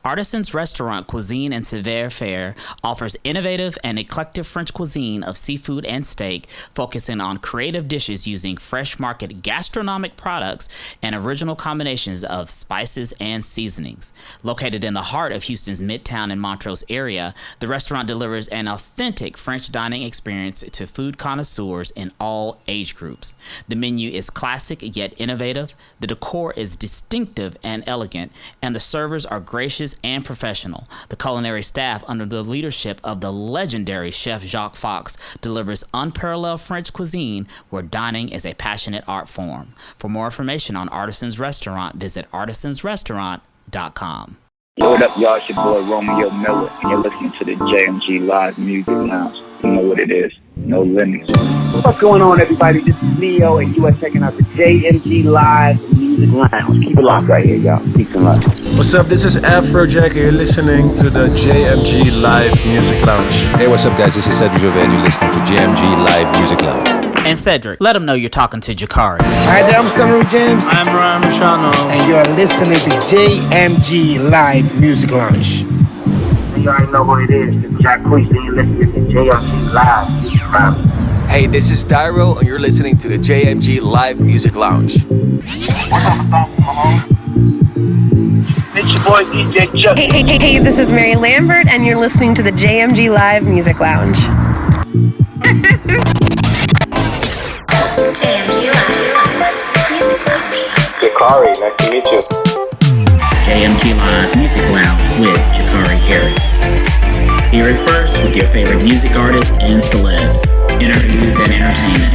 Artisan's Restaurant Cuisine and Savoir-Faire offers innovative and eclectic French cuisine of seafood and steak, focusing on creative dishes using fresh market gastronomic products and original combinations of spices and seasonings. Located in the heart of Houston's Midtown and Montrose area, the restaurant delivers an authentic French dining experience to food connoisseurs in all age groups. The menu is classic yet innovative, the decor is distinctive and elegant, and the servers are gracious and professional. The culinary staff, under the leadership of the legendary chef Jacques Fox, delivers unparalleled French cuisine where dining is a passionate art form. For more information on Artisan's Restaurant, visit artisansrestaurant.com. Yo, what up, y'all? It's your boy Romeo Miller, and you're listening to the JMG Live Music Lounge. You know what it is. No limits. What's going on, everybody? This is Leo, and you are checking out the JMG Live Music Lounge. Keep it locked right here, y'all. Peace and love. What's up? This is Afrojack, and you're listening to the JMG Live Music Lounge. Hey, what's up, guys? This is Cedric Jovet, and you're listening to JMG Live Music Lounge. And Cedric, let them know you're talking to Jakari. Hi there, I'm Summer James. I'm Ram Shano. And you're listening to JMG Live Music Lounge. You already know what it is. It's Jack Queese, and you're listening to JMG Live Music Lounge. Hey, this is Dyro, and you're listening to the JMG Live Music Lounge. What's up, Mahomes? It's your boy DJ Chuck. Hey, this is Mary Lambert, and you're listening to the JMG Live Music Lounge. JMG Live Music Lounge. Jakari, nice to meet you. JMG Live Music Lounge with Jakari Harris. Hear it first with your favorite music artists and celebs. Interviews and entertainment.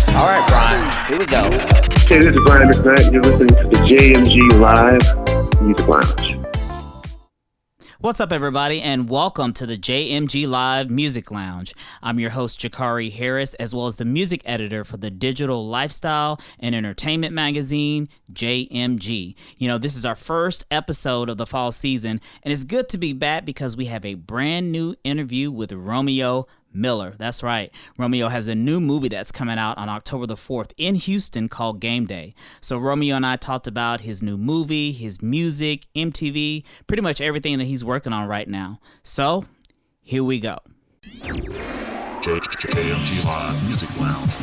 All right, Brian, here we go. Hey, this is Brian McNutt. You're listening to the JMG Live Music Lounge. What's up, everybody, and welcome to the JMG Live Music Lounge. I'm your host, Jakari Harris, as well as the music editor for the digital lifestyle and entertainment magazine, JMG. You know, this is our first episode of the fall season, and it's good to be back because we have a brand new interview with Romeo Miller. That's right. Romeo has a new movie that's coming out on October the 4th in Houston called Game Day. So Romeo and I talked about his new movie, his music, MTV, pretty much everything that he's working on right now. So here we go. JMG Live Music Lounge.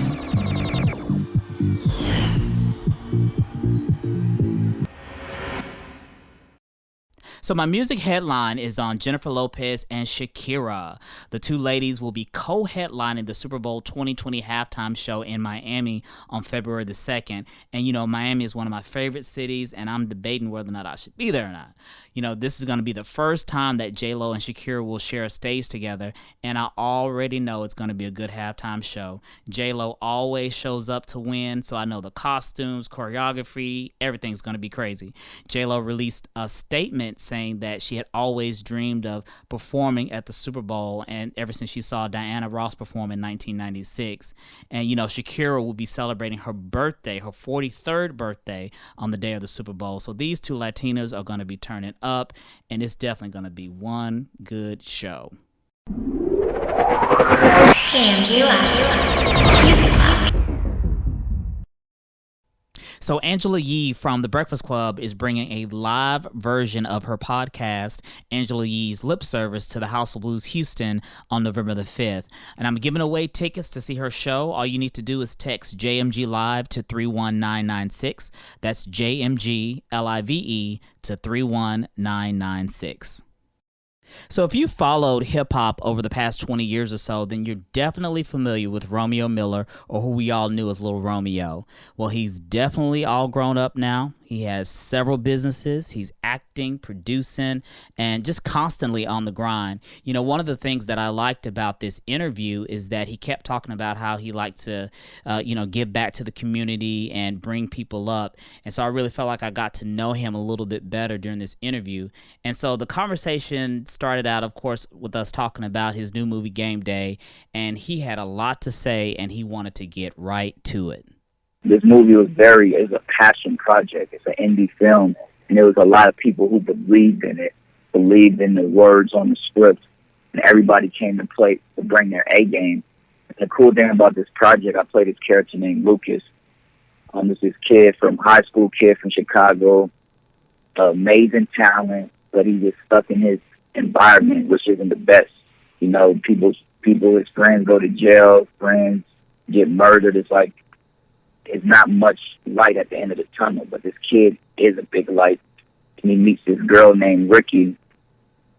So my music headline is on Jennifer Lopez and Shakira. The two ladies will be co-headlining the Super Bowl 2020 halftime show in Miami on February the 2nd. And, you know, Miami is one of my favorite cities, and I'm debating whether or not I should be there or not. You know, this is going to be the first time that J-Lo and Shakira will share a stage together, and I already know it's going to be a good halftime show. J-Lo always shows up to win, so I know the costumes, choreography, everything's going to be crazy. J-Lo released a statement saying that she had always dreamed of performing at the Super Bowl, and ever since she saw Diana Ross perform in 1996. And, you know, Shakira will be celebrating her birthday, her 43rd birthday, on the day of the Super Bowl. So these two Latinas are going to be turning up, and it's definitely going to be one good show. JMG Live Music Lounge. So Angela Yee from The Breakfast Club is bringing a live version of her podcast, Angela Yee's Lip Service, to the House of Blues Houston on November the 5th. And I'm giving away tickets to see her show. All you need to do is text JMG Live to 31996. That's JMG LIVE to 31996. So if you followed hip-hop over the past 20 years or so, then you're definitely familiar with Romeo Miller, or who we all knew as Little Romeo. Well, he's definitely all grown up now. He has several businesses. He's acting, producing, and just constantly on the grind. You know, one of the things that I liked about this interview is that he kept talking about how he liked to, give back to the community and bring people up. And so I really felt like I got to know him a little bit better during this interview. And so the conversation started out, of course, with us talking about his new movie, Game Day. And he had a lot to say, and he wanted to get right to it. This movie is a passion project. It's an indie film, and there was a lot of people who believed in it, believed in the words on the script, and everybody came to play to bring their A game. And the cool thing about this project, I played this character named Lucas. This kid from high school, kid from Chicago, amazing talent, but he's just stuck in his environment, which isn't the best. You know, his friends go to jail, friends get murdered. It's like, it's not much light at the end of the tunnel, but this kid is a big light. And he meets this girl named Ricky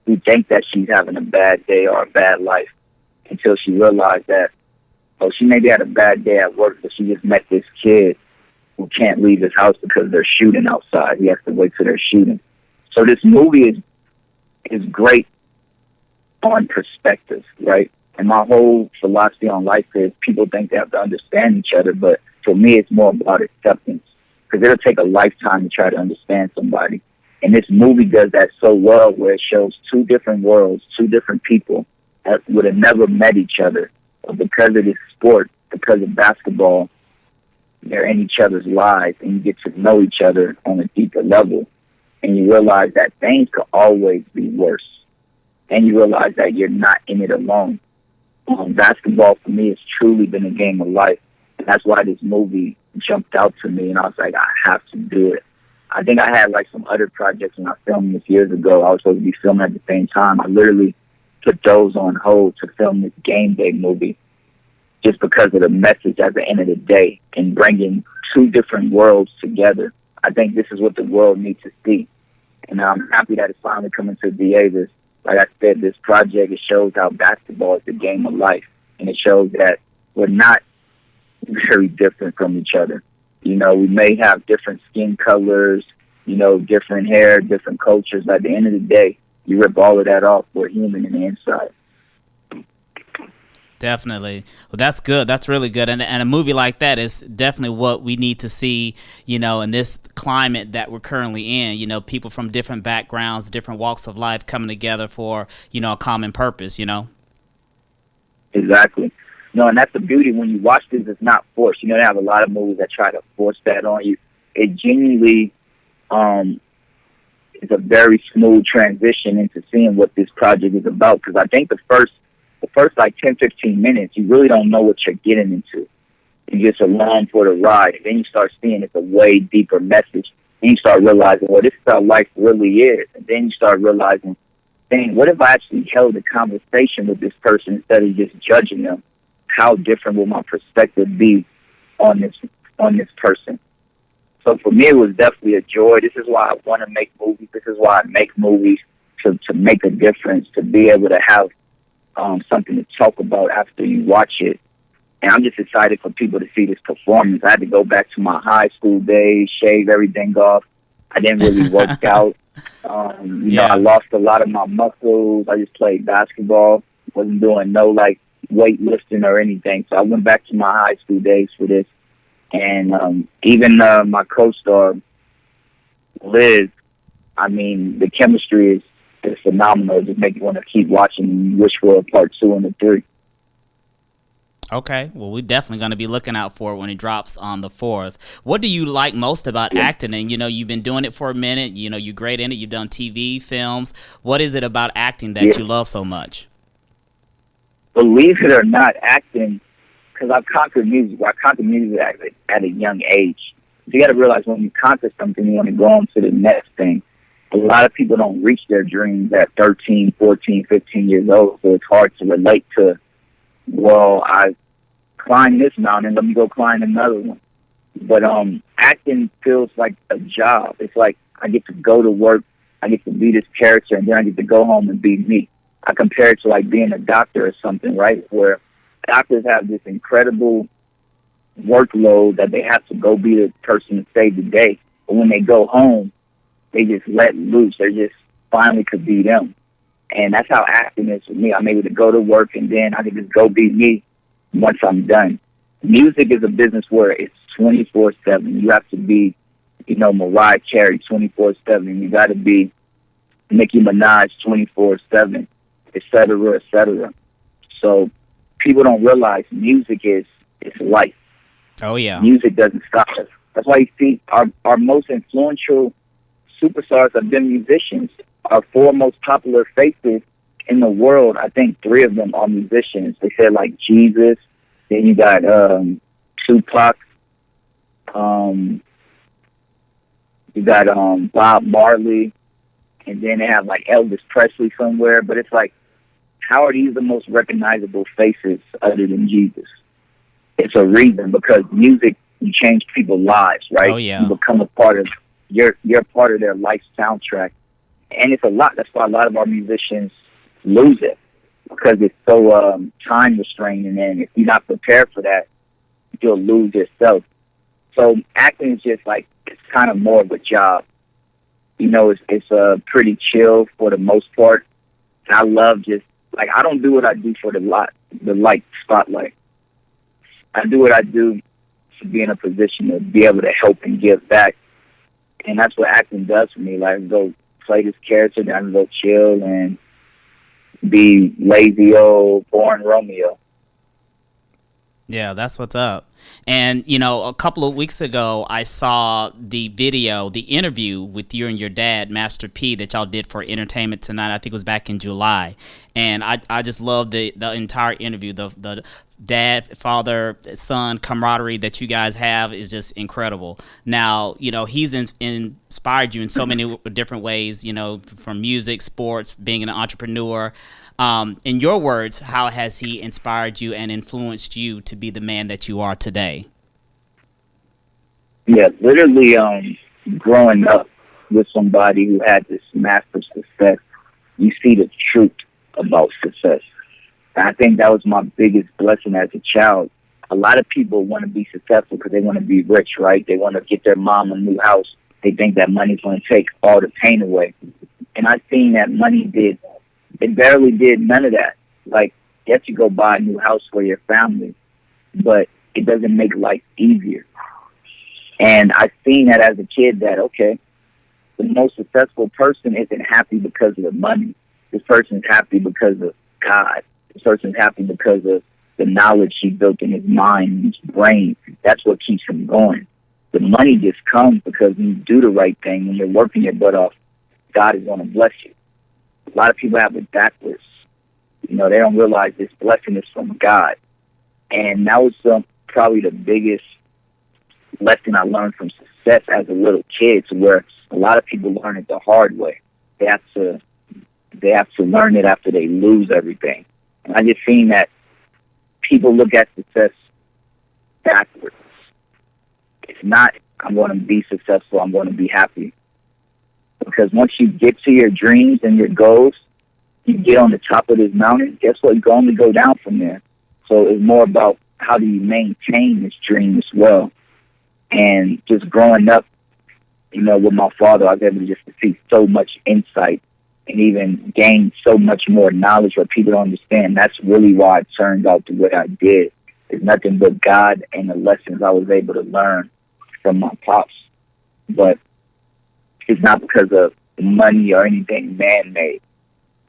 who thinks that she's having a bad day or a bad life until she realized that, oh, she maybe had a bad day at work, but she just met this kid who can't leave his house because they're shooting outside. He has to wait till they're shooting. So this movie is great on perspective, right? And my whole philosophy on life is people think they have to understand each other, but for me, it's more about acceptance, because it'll take a lifetime to try to understand somebody. And this movie does that so well, where it shows two different worlds, two different people that would have never met each other. But because of this sport, because of basketball, they're in each other's lives, and you get to know each other on a deeper level. And you realize that things could always be worse. And you realize that you're not in it alone. Basketball, for me, has truly been a game of life. And that's why this movie jumped out to me, and I was like, I have to do it. I think I had like some other projects when I filmed this years ago. I was supposed to be filming at the same time. I literally put those on hold to film this game day movie just because of the message at the end of the day and bringing two different worlds together. I think this is what the world needs to see. And I'm happy that it's finally coming to theaters. Like I said, this project, it shows how basketball is the game of life. And it shows that we're not very different from each other. You know, we may have different skin colors, you know, different hair, different cultures. But at the end of the day, you rip all of that off. We're human in the inside. Definitely. Well, that's good. That's really good. And a movie like that is definitely what we need to see, you know, in this climate that we're currently in. You know, people from different backgrounds, different walks of life coming together for, you know, a common purpose, you know? Exactly. No, and that's the beauty. When you watch this, it's not forced. You know, they have a lot of movies that try to force that on you. It genuinely is a very smooth transition into seeing what this project is about. Because I think the first like 10, 15 minutes, you really don't know what you're getting into. You're just along for the ride. And then you start seeing it's a way deeper message. And you start realizing, well, this is how life really is. And then you start realizing, dang, what if I actually held a conversation with this person instead of just judging them? How different will my perspective be on this person? So for me, it was definitely a joy. This is why I want to make movies. This is why I make movies, to make a difference, to be able to have something to talk about after you watch it. And I'm just excited for people to see this performance. I had to go back to my high school days, shave everything off. I didn't really work out. You know, I lost a lot of my muscles. I just played basketball. Wasn't doing no like weightlifting or anything. So I went back to my high school days for this. And even my co-star, Liz, I mean, the chemistry is phenomenal. It just makes you want to keep watching and wish for a part 2 and a 3. Okay, well, we're definitely going to be looking out for it when it drops on the 4th. What do you like most about acting? And, you know, you've been doing it for a minute. You know, you're great in it. You've done TV, films. What is it about acting that you love so much? Believe it or not, acting, because I've conquered music. I conquered music at a young age. You got to realize when you conquer something, you want to go on to the next thing. A lot of people don't reach their dreams at 13, 14, 15 years old, so it's hard to relate to, well, I climbed this mountain, let me go climb another one. But acting feels like a job. It's like I get to go to work, I get to be this character, and then I get to go home and be me. I compare it to like being a doctor or something, right? Where doctors have this incredible workload that they have to go be the person to save the day. But when they go home, they just let loose. They just finally could be them. And that's how acting is for me. I'm able to go to work and then I can just go be me once I'm done. Music is a business where it's 24/7. You have to be, you know, Mariah Carey 24/7. You got to be Nicki Minaj 24/7. Et cetera, et cetera. So people don't realize music is life. Oh, yeah. Music doesn't stop us. That's why you see our most influential superstars have been musicians. Our 4 most popular faces in the world, I think 3 of them are musicians. They said like Jesus, then you got Tupac, you got Bob Marley, and then they have like Elvis Presley somewhere. But it's like, how are these the most recognizable faces other than Jesus? It's a reason, because music, you change people's lives, right? Oh, yeah. You become a part of, you're part of their life soundtrack. And it's a lot. That's why a lot of our musicians lose it, because it's so time restrained. And if you're not prepared for that, you'll lose yourself. So acting is just like, it's kind of more of a job. You know, it's pretty chill for the most part. And I love just, like, I don't do what I do for the light spotlight. I do what I do to be in a position to be able to help and give back. And that's what acting does for me. Like, I can go play this character, then I can go chill and be lazy old boring Romeo. Yeah, that's what's up. And, you know, a couple of weeks ago, I saw the video, the interview with you and your dad, Master P, that y'all did for Entertainment Tonight. I think it was back in July. And I just love the entire interview. The dad, father, son camaraderie that you guys have is just incredible. Now, you know, he's inspired you in so many different ways, you know, from music, sports, being an entrepreneur. In your words, how has he inspired you and influenced you to be the man that you are today? Yeah, literally growing up with somebody who had this massive success, you see the truth about success. And I think that was my biggest blessing as a child. A lot of people want to be successful because they want to be rich, right? They want to get their mom a new house. They think that money's going to take all the pain away. And I seen that money it barely did none of that. Like, yes, you go buy a new house for your family, but it doesn't make life easier. And I seen that as a kid that, okay, the most successful person isn't happy because of the money. This person's happy because of God. This person's happy because of the knowledge he built in his mind and his brain. That's what keeps him going. The money just comes because when you do the right thing, when you're working your butt off, God is going to bless you. A lot of people have it backwards. You know, they don't realize this blessing is from God. And that was probably the biggest lesson I learned from success as a little kid, to where a lot of people learn it the hard way. They have to learn it after they lose everything. And I just seen that people look at success backwards. It's not, I'm going to be successful, I'm going to be happy. Because once you get to your dreams and your goals, you get on the top of this mountain, guess what? You can only go down from there. So it's more about how do you maintain this dream as well. And just growing up, you know, with my father, I was able to just see so much insight and even gain so much more knowledge what people don't understand. That's really why it turned out the way I did. It's nothing but God and the lessons I was able to learn from my pops. But it's not because of money or anything man-made.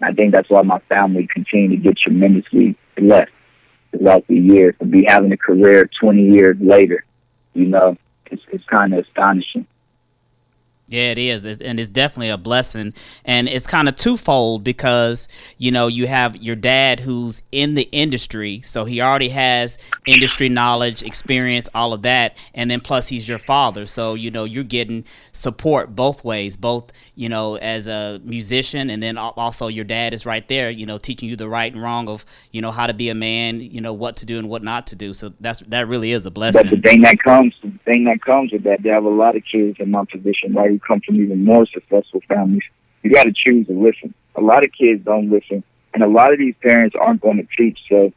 I think that's why my family continued to get tremendously blessed throughout the years. To be having a career 20 years later, you know, it's kind of astonishing. Yeah, it is. And it's definitely a blessing. And it's kind of twofold because, you know, you have your dad who's in the industry. So he already has industry knowledge, experience, all of that. And then plus he's your father. So, you know, you're getting support both ways, both, you know, as a musician. And then also your dad is right there, you know, teaching you the right and wrong of, you know, how to be a man, you know, what to do and what not to do. So that really is a blessing. But the thing that comes with that, they have a lot of kids in my position, right, who come from even more successful families. You got to choose to listen. A lot of kids don't listen, and a lot of these parents aren't going to teach. So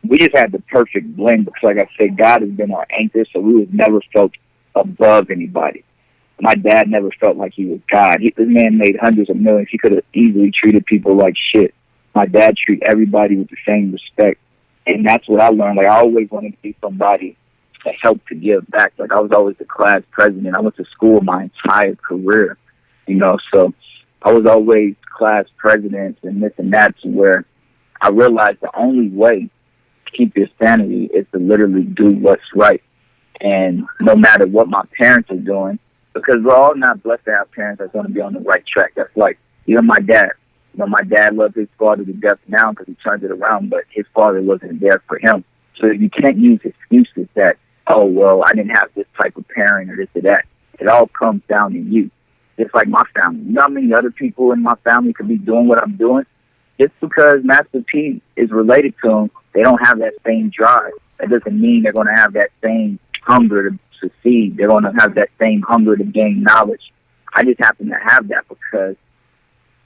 we just had the perfect blend because, like I said, God has been our anchor, so we was never felt above anybody. My dad never felt like he was God. This man made hundreds of millions. He could have easily treated people like shit. My dad treated everybody with the same respect, and that's what I learned. Like, I always wanted to be somebody to help to give back. Like, I was always the class president. I went to school my entire career, you know, so I was always class president and this and that, to where I realized the only way to keep your sanity is to literally do what's right. And no matter what my parents are doing, because we're all not blessed to have parents that's going to be on the right track. That's like, even my dad. You know, my dad loves his father to death now because he turned it around, but his father wasn't there for him. So you can't use excuses that, oh, well, I didn't have this type of parent or this or that. It all comes down to you. just like my family. You know how many other people in my family could be doing what I'm doing? Just because Master P is related to them, they don't have that same drive. That doesn't mean they're going to have that same hunger to succeed. They're going to have that same hunger to gain knowledge. I just happen to have that because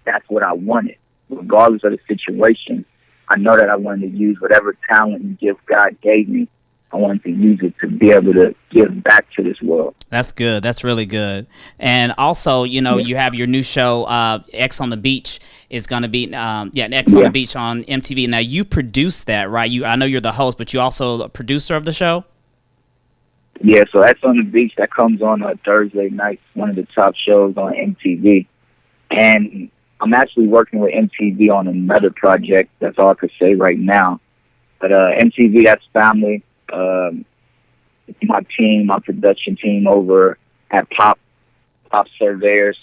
that's what I wanted. Regardless of the situation, I know that I wanted to use whatever talent and gift God gave me. I wanted to use it to be able to give back to this world. That's good. That's really good. And also, you have your new show, X on the Beach, is going to be, X on the Beach on MTV. Now, you produce that, right? I know you're the host, but you also a producer of the show? Yeah, so X on the Beach, that comes on Thursday night, one of the top shows on MTV. And I'm actually working with MTV on another project. That's all I could say right now. But MTV, that's family. My team, my production team over at Pop Surveyors.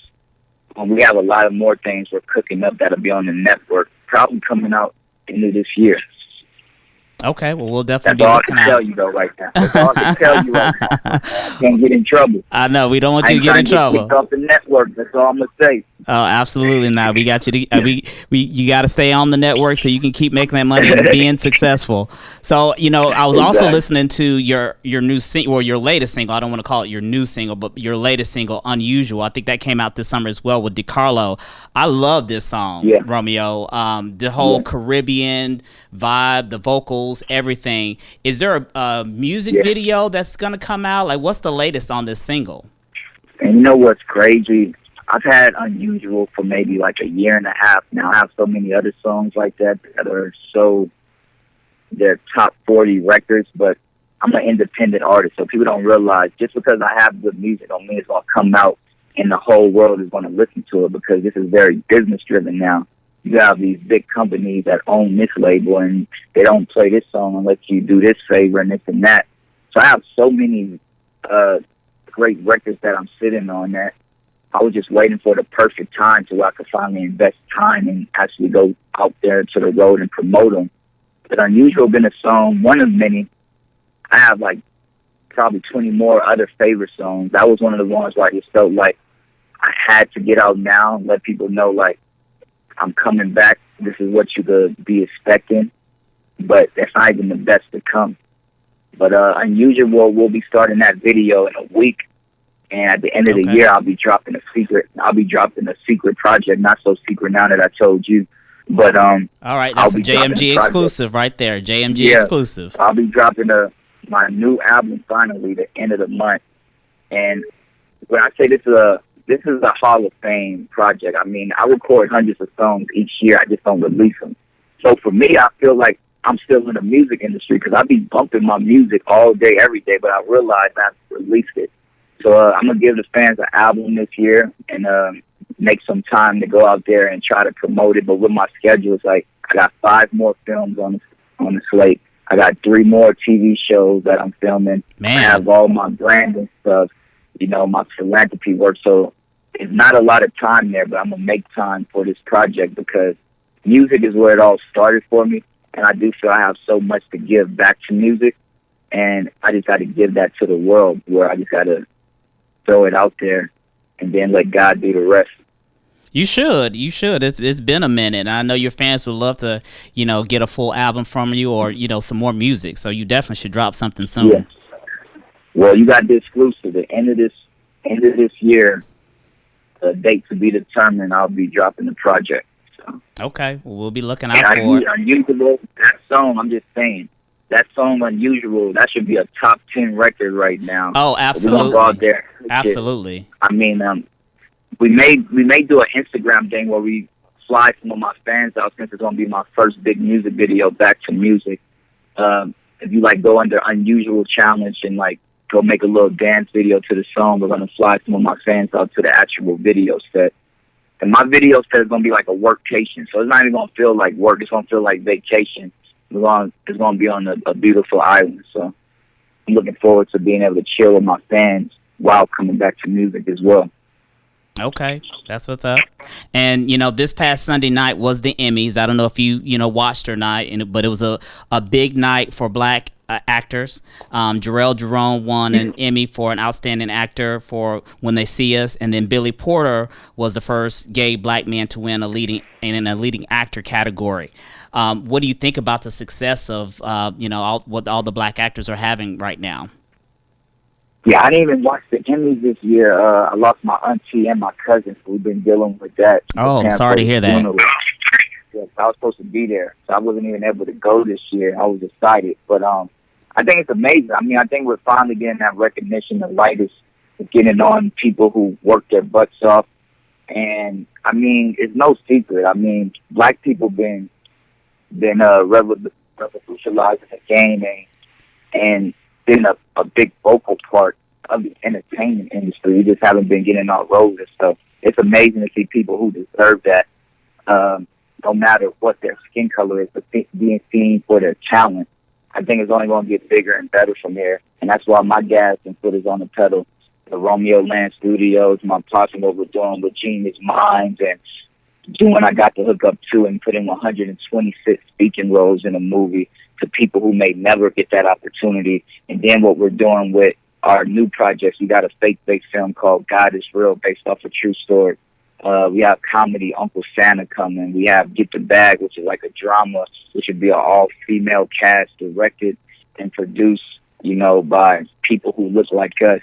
We have a lot of more things we're cooking up that'll be on the network, probably coming out into this year. Okay, well, we'll definitely That's be all I can tell you, though, right now. That's all I can tell you right now. I can't get in trouble. I know, we don't want you to get in trouble. Off the network, that's all I'm going to say. Oh, absolutely not. We got you to, you got to stay on the network so you can keep making that money and being successful. So, I was also listening to your new single, or your latest single. I don't want to call it your new single, but your latest single, Unusual. I think that came out this summer as well with DiCarlo. I love this song, Romeo. The whole Caribbean vibe, the vocals, everything. Is there a music video that's going to come out? Like, what's the latest on this single? And you know what's crazy? I've had Unusual for maybe like a year and a half now. I have so many other songs like that are they're top 40 records, but I'm an independent artist, so people don't realize just because I have good music don't mean it's going to come out and the whole world is going to listen to it, because this is very business driven now. You have these big companies that own this label, and they don't play this song unless you do this favor and this and that. So I have so many great records that I'm sitting on that I was just waiting for the perfect time to where I could finally invest time and actually go out there to the road and promote them. But Unusual been a song, one of many. I have like probably 20 more other favorite songs. That was one of the ones where I just felt like I had to get out now and let people know, like, I'm coming back. This is what you could be expecting. But that's not even the best to come. But Unusual, we'll be starting that video in a week. And at the end of the year, I'll be dropping a secret project. Not so secret now that I told you. But all right, that's a JMG exclusive right there. JMG exclusive. I'll be dropping my new album finally the end of the month. And when I say this is a Hall of Fame project, I mean, I record hundreds of songs each year. I just don't release them. So for me, I feel like I'm still in the music industry because I be bumping my music all day, every day, but I realize I have to release it. So I'm going to give the fans an album this year and make some time to go out there and try to promote it. But with my schedule, it's like I got 5 more films on the slate. I got 3 more TV shows that I'm filming. Man. I have all my branding stuff, my philanthropy work. So it's not a lot of time there, but I'm going to make time for this project because music is where it all started for me. And I do feel I have so much to give back to music. And I just got to give that to the world, where I just got to throw it out there and then let God do the rest. You should. It's been a minute. I know your fans would love to, get a full album from you or, some more music. So you definitely should drop something soon. Yeah. Well, you got the exclusive. The end of this year, the date to be determined, I'll be dropping the project. So. Okay. Well, we'll be looking out for it. Unusual, that song, I'm just saying. That song, Unusual, that should be a top 10 record right now. Oh, absolutely. We're gonna go out there. Absolutely. I mean, we may do an Instagram thing where we fly some of my fans out, since it's gonna be my first big music video back to music. If you go under Unusual Challenge and go make a little dance video to the song, we're gonna fly some of my fans out to the actual video set. And my video set is gonna be like a workcation, so it's not even gonna feel like work. It's gonna feel like vacation. It's going to be on a beautiful island. So I'm looking forward to being able to chill with my fans while coming back to music as well. Okay, that's what's up. And, this past Sunday night was the Emmys. I don't know if you, watched or not, but it was a big night for Black actors. Jarrell Jerome won an Emmy for an outstanding actor for When They See Us, and then Billy Porter was the first gay black man to win in a leading actor category. What do you think about the success of what all the black actors are having right now? Yeah, I didn't even watch the Emmys this year. I lost my auntie and my cousin, so we've been dealing with that. Oh, I'm sorry to hear that. Yes, I was supposed to be there, so I wasn't even able to go this year. I was excited, but I think it's amazing. I mean, I think we're finally getting that recognition. The light is getting on people who work their butts off, and I mean, it's no secret. I mean, black people been revolutionizing the game and been a big vocal part of the entertainment industry. We just haven't been getting our roles and stuff. It's amazing to see people who deserve that. No matter what their skin color is, but being seen for their talent. I think it's only going to get bigger and better from here. And that's why my gas and foot is on the pedal. The Romeo Land Studios, my project what we're doing with Genius Minds, and doing I got to hook up to and put in 126 speaking roles in a movie to people who may never get that opportunity. And then what we're doing with our new projects, we got a faith-based film called God is Real, based off a true story. We have comedy Uncle Santa coming. We have Get the Bag, which is like a drama, which would be an all-female cast, directed and produced, by people who look like us.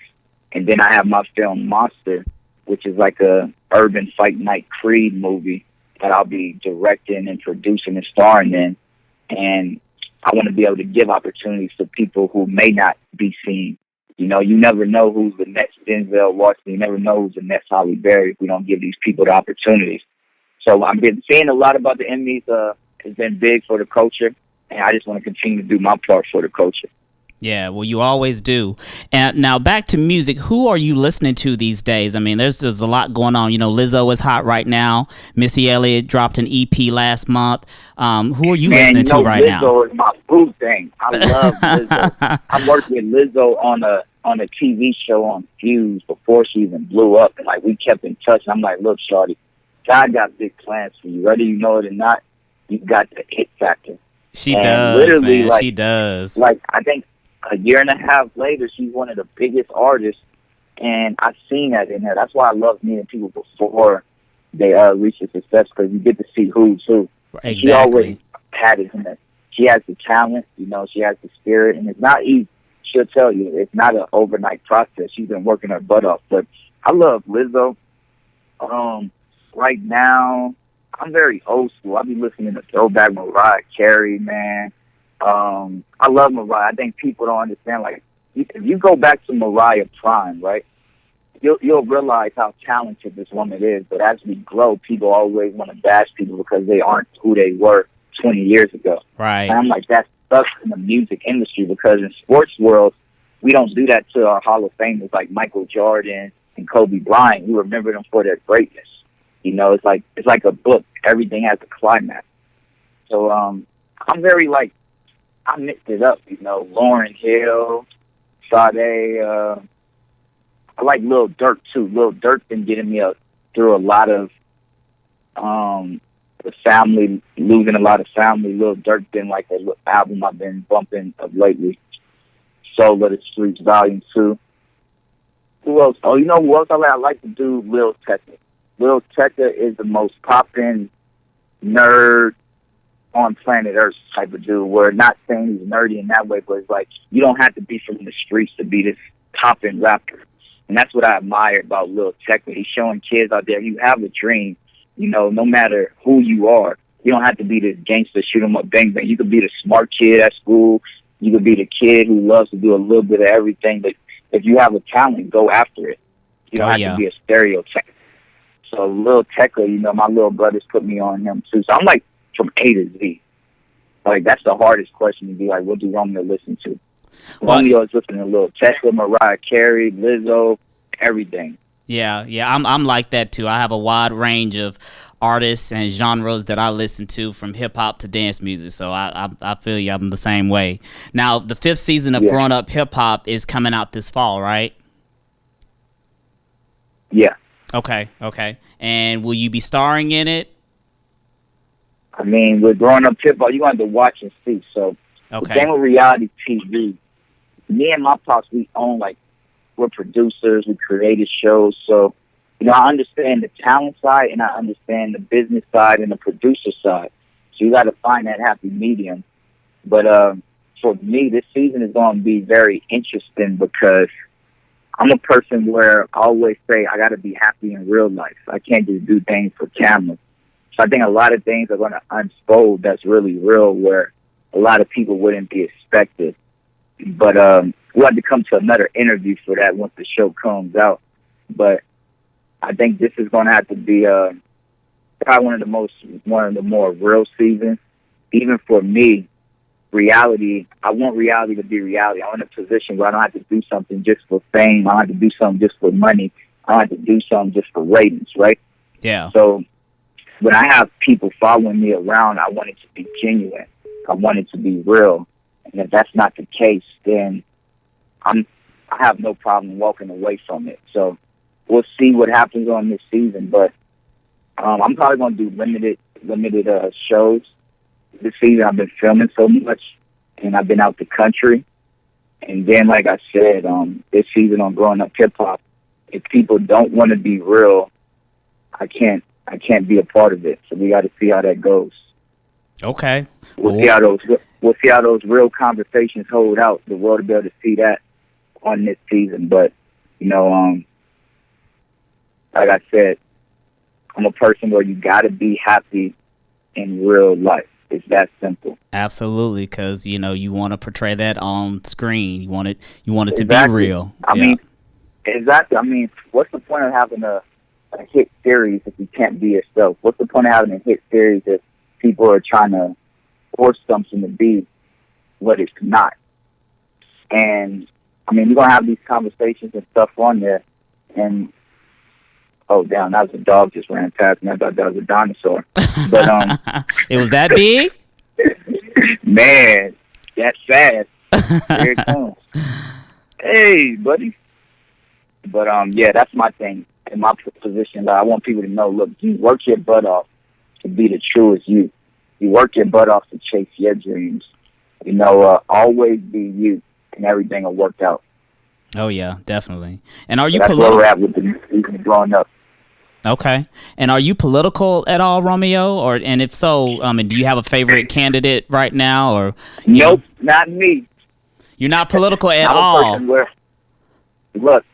And then I have my film Monster, which is like a urban fight night Creed movie that I'll be directing and producing and starring in. And I want to be able to give opportunities to people who may not be seen. You never know who's the next Denzel Washington. You never know who's the next Holly Berry if we don't give these people the opportunities. So I've been seeing a lot about the Emmys. It's been big for the culture, and I just want to continue to do my part for the culture. Yeah, well, you always do. And now back to music. Who are you listening to these days? I mean, there's a lot going on. Lizzo is hot right now. Missy Elliott dropped an EP last month. Who are you listening to right now? Lizzo is my boo thing. I love Lizzo. I worked with Lizzo on a TV show on Fuse before she even blew up. And we kept in touch. And I'm like, look, shawty, God got big plans for you. Whether you know it or not, you got the hit factor. She does, man. She does. I think a year and a half later, she's one of the biggest artists, and I've seen that in her. That's why I love meeting people before they reach the success, because you get to see who's who. Exactly. She always had it in her. She has the talent, she has the spirit, and it's not easy. She'll tell you, it's not an overnight process. She's been working her butt off. But I love Lizzo. Right now, I'm very old school. I'll be listening to throwback Mariah Carey, man. I love Mariah. I think people don't understand. If you go back to Mariah Prime, right, you'll realize how talented this woman is. But as we grow, people always want to bash people because they aren't who they were 20 years ago. Right. And I'm like, that sucks in the music industry, because in sports world, we don't do that to our Hall of Famers like Michael Jordan and Kobe Bryant. We remember them for their greatness. It's like a book. Everything has a climax. So I'm very I mixed it up, Lauryn Hill, Sade. I like Lil Durk too. Lil Durk been getting me through a lot of the family, losing a lot of family. Lil Durk been an album I've been bumping of lately. Soul of the Streets Volume 2. Who else? Oh, who else I like to do? Lil Tecca. Lil Tecca is the most poppin' nerd on planet Earth type of dude. We're not saying he's nerdy in that way, but it's you don't have to be from the streets to be this poppin' rapper. And that's what I admire about Lil Tecca. He's showing kids out there, you have a dream, no matter who you are. You don't have to be this gangster, shoot 'em up, bang, bang. You could be the smart kid at school. You could be the kid who loves to do a little bit of everything. But if you have a talent, go after it. You don't have to be a stereotype. So Lil Tecca, my little brothers put me on him too. So I'm from A to Z. That's the hardest question to be what do Romeo listen to? Romeo is listening to Lil Tecca, Mariah Carey, Lizzo, everything. Yeah, I'm like that too. I have a wide range of artists and genres that I listen to, from hip hop to dance music. So I feel you. I'm the same way. Now, the 5th season of Growing Up Hip Hop is coming out this fall, right? Yeah. Okay. And will you be starring in it? I mean, with Growing Up Hip Hop, you're going to have to watch and see. So The thing with reality TV, me and my pops, we're producers, we created shows. So, I understand the talent side and I understand the business side and the producer side. So you got to find that happy medium. But for me, this season is going to be very interesting because I'm a person where I always say I got to be happy in real life. I can't just do things for camera. So I think a lot of things are going to unfold that's really real where a lot of people wouldn't be expected. But we'll have to come to another interview for that once the show comes out. But I think this is going to have to be probably one of the more real seasons. Even for me, reality, I want reality to be reality. I'm in a position where I don't have to do something just for fame. I don't have to do something just for money. I don't have to do something just for ratings, right? Yeah. So when I have people following me around, I want it to be genuine. I want it to be real. And if that's not the case, then I have no problem walking away from it. So we'll see what happens on this season. But I'm probably going to do limited shows. This season I've been filming so much, and I've been out the country. And then, like I said, this season on Growing Up Hip Hop, if people don't want to be real, I can't be a part of it. So we got to see how that goes. Okay. We'll see how those real conversations hold out. The world will be able to see that on this season. But like I said, I'm a person where you got to be happy in real life. It's that simple. Absolutely, because you want to portray that on screen. You want it to be Exactly. real. I mean, exactly. I mean, what's the point of having a hit series if you can't be yourself? What's the point of having a hit series if people are trying to force something to be what it's not? And I mean, we're gonna have these conversations and stuff on there. And oh, damn, that was a dog just ran past me. I thought that was a dinosaur. But it was that big? Man, that's fast. Here it comes. Hey, buddy. But yeah, that's my thing. In my position, I want people to know, look, you work your butt off to be the truest you. You work your butt off to chase your dreams. Always be you, and everything will work out. Oh yeah, definitely. And are you that's political? That's where we're at with the growing up. Okay. And are you political at all, Romeo? And if so, do you have a favorite candidate right now? Or nope, not me. You're not political at all. Look,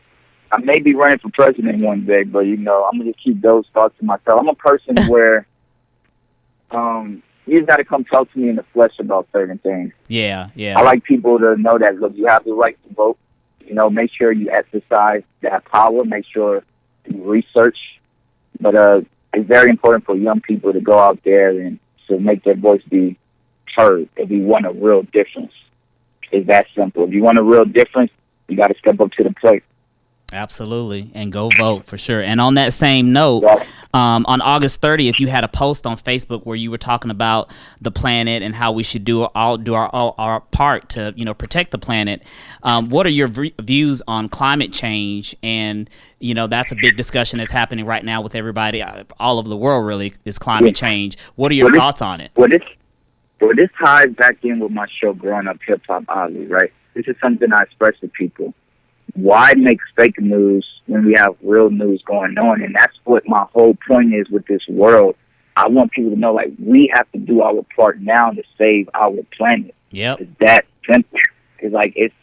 I may be running for president one day, but I'm gonna just keep those thoughts to myself. I'm a person where you just gotta come talk to me in the flesh about certain things. Yeah. I like people to know that, look, you have the right to vote. Make sure you exercise that power. Make sure you research. But it's very important for young people to go out there and to make their voice be heard if you want a real difference. It's that simple. If you want a real difference, you got to step up to the plate. Absolutely, and go vote for sure. And on that same note, on August 30th, you had a post on Facebook where you were talking about the planet and how we should do our part to protect the planet. What are your views on climate change? And that's a big discussion that's happening right now with everybody all over the world. Really, is climate change. What are your thoughts on it? Well, this ties back in with my show, Growing Up Hip Hop, oddly, right? This is something I express to people. Why make fake news when we have real news going on? And that's what my whole point is with this world. I want people to know, we have to do our part now to save our planet. Yep. It's that simple. It's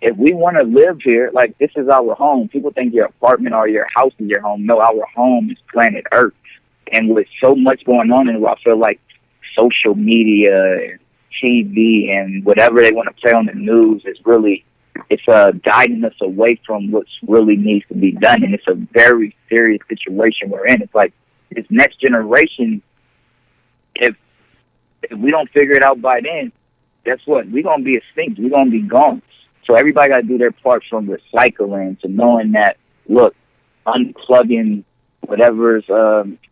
if we want to live here, this is our home. People think your apartment or your house is your home. No, our home is planet Earth. And with so much going on in the world, I feel like social media and TV and whatever they want to play on the news is really... it's guiding us away from what really needs to be done, and it's a very serious situation we're in. It's like this next generation, if we don't figure it out by then, guess what? We're going to be extinct. We're going to be gone. So everybody got to do their part, from recycling to knowing that, look, unplugging whatever's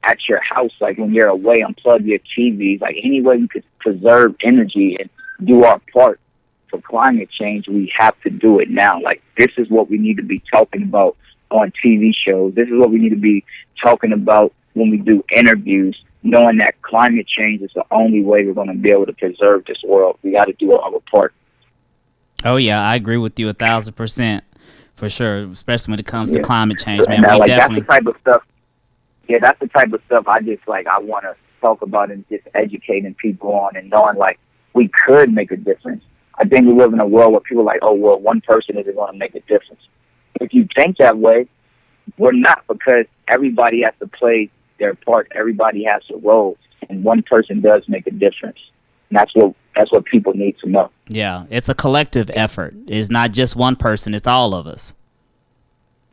at your house, when you're away, unplug your TVs. Any way we could preserve energy and do our part for climate change, we have to do it now. This is what we need to be talking about on TV shows. This is what we need to be talking about when we do interviews, knowing that climate change is the only way we're going to be able to preserve this world. We got to do our part. Oh yeah, I agree with you 1,000%, for sure. Especially when it comes to climate change, man. And, We like, definitely. that's the type of stuff. Yeah, that's the type of stuff I just like. I want to talk about and just educating people on and knowing like we could make a difference. I think we live in a world where people are like, oh well, one person isn't going to make a difference. If you think that way, we're not, because everybody has to play their part. Everybody has a role, and one person does make a difference. And that's what people need to know. Yeah, it's a collective effort. It's not just one person. It's all of us.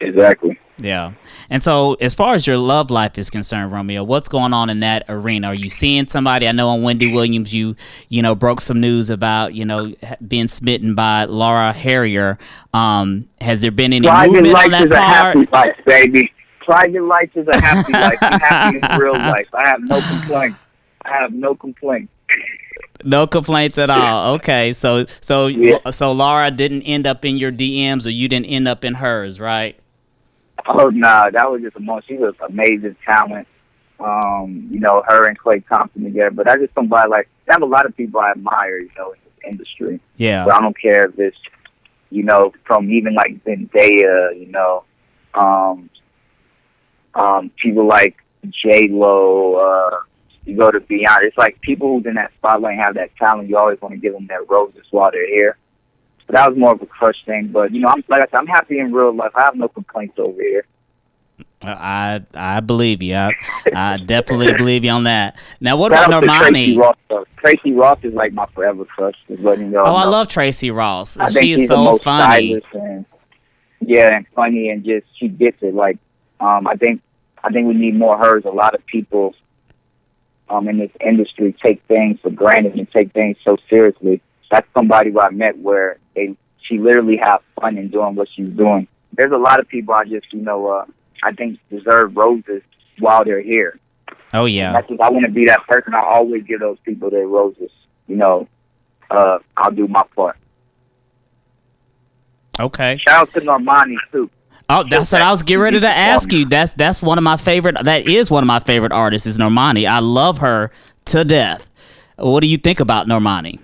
Exactly. Yeah. And so as far as your love life is concerned, Romeo, what's going on in that arena? Are you seeing somebody? I know on Wendy Williams, you broke some news about, being smitten by Laura Harrier. Has there been any movement on that part? Private life is a happy life, baby. Private life is a happy life. I'm happy in real life. I have no complaints. No complaints at all. Okay. So Laura didn't end up in your DMs, or you didn't end up in hers, right? Oh no, that was just she was amazing talent. Her and Klay Thompson together. But that's just somebody like I have a lot of people I admire, in this industry. Yeah. But I don't care if it's, from even like Zendaya, people like J-Lo, you go to Beyonce. It's like people who's in that spotlight and have that talent, you always want to give them that roses while they're here. So that was more of a crush thing. But, I'm happy in real life. I have no complaints over here. I believe you. I definitely believe you on that. Now, what about Normani? Tracy Ross is like my forever crush. I love Tracy Ross. I think she is she's so the most funny. And funny, and just she gets it. Like, I think we need more hers. A lot of people in this industry take things for granted and take things so seriously. That's somebody who I met where she literally have fun in doing what she's doing. There's a lot of people I just, I think deserve roses while they're here. Oh, yeah. That's just, I want to be that person. I always give those people their roses. I'll do my part. Okay. Shout out to Normani, too. Oh, that's what I was getting ready to ask you. That's one of my favorite. That is one of my favorite artists, is Normani. I love her to death. What do you think about Normani?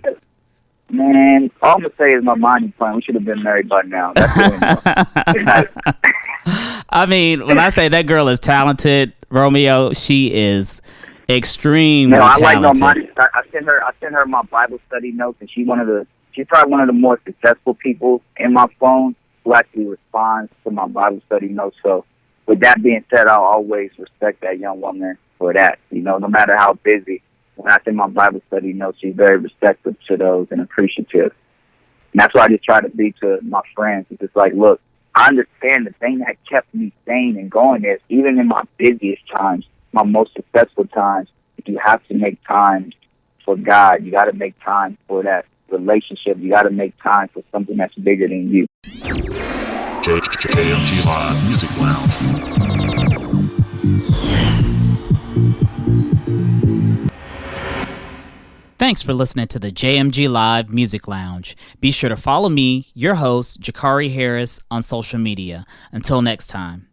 Man, all I'm gonna say is Normani's fine. We should have been married by now. That's I mean, when I say that girl is talented, Romeo, she is extremely talented. I like Normani. I sent her my Bible study notes, and she's probably one of the more successful people in my phone who actually responds to my Bible study notes. So, with that being said, I'll always respect that young woman for that. No matter how busy. When I send my Bible study notes, she's very receptive to those and appreciative. And that's what I just try to be to my friends. It's just like, look, I understand the thing that kept me sane and going is, even in my busiest times, my most successful times, you have to make time for God. You got to make time for that relationship. You got to make time for something that's bigger than you. JMG Live Music Lounge. Thanks for listening to the JMG Live Music Lounge. Be sure to follow me, your host, Jakari Harris, on social media. Until next time.